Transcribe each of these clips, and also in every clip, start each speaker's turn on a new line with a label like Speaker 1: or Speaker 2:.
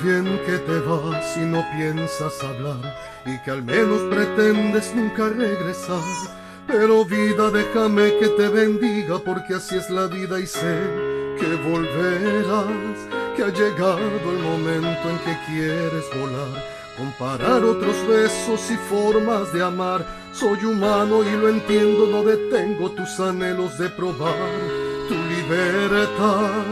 Speaker 1: bien que te vas y no piensas hablar, y que al menos pretendes nunca regresar. Pero vida, déjame que te bendiga, porque así es la vida y sé que volverás, que ha llegado el momento en que quieres volar, comparar otros besos y formas de amar. Soy humano y lo entiendo, no detengo tus anhelos de probar tu libertad.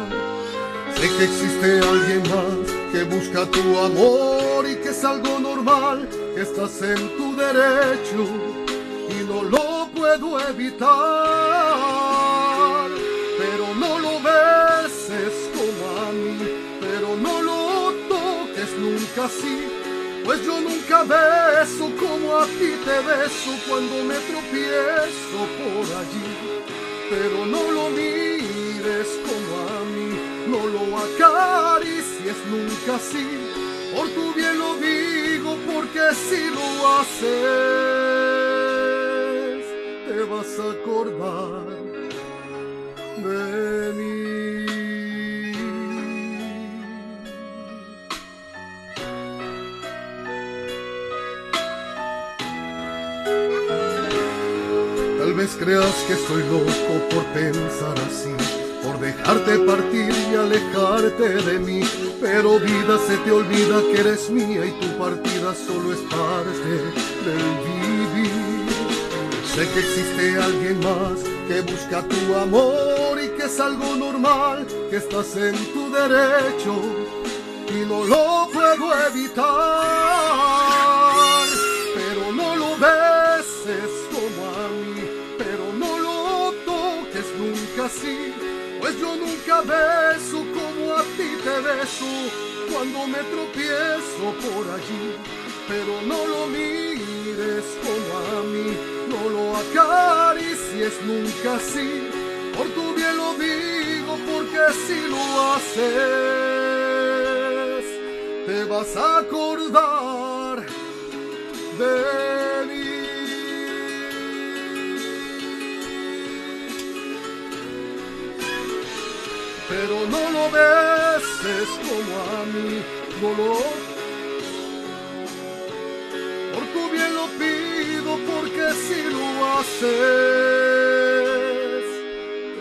Speaker 1: Sé que existe alguien más que busca tu amor y que es algo normal, que estás en tu derecho y no lo puedo evitar. Pero no lo beses como a mí, pero no lo toques nunca así, pues yo nunca beso como a ti te beso cuando me tropiezo por allí. Pero no lo mires como a mí, no lo acaricies nunca así, por tu bien lo digo, porque si lo haces, te vas a acordar de mí. Tal vez creas que estoy loco por pensar así, por dejarte partir y alejarte de mí, pero vida, se te olvida que eres mía y tu partida solo es parte del vivir. Sé que existe alguien más que busca tu amor y que es algo normal, que estás en tu derecho y no lo puedo evitar. Pero no lo beses como a mí, pero no lo toques nunca así, pues yo nunca beso como a ti te beso cuando me tropiezo por allí. Pero no lo mires como a mí, no lo acaricies nunca así, por tu bien lo digo, porque si lo haces, te vas a acordar de mí. Pero no lo beses como a mí, no lo, por tu bien lo pido, porque si lo haces,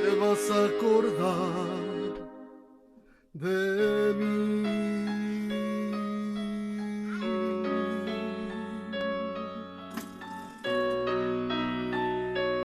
Speaker 1: te vas a acordar de mí.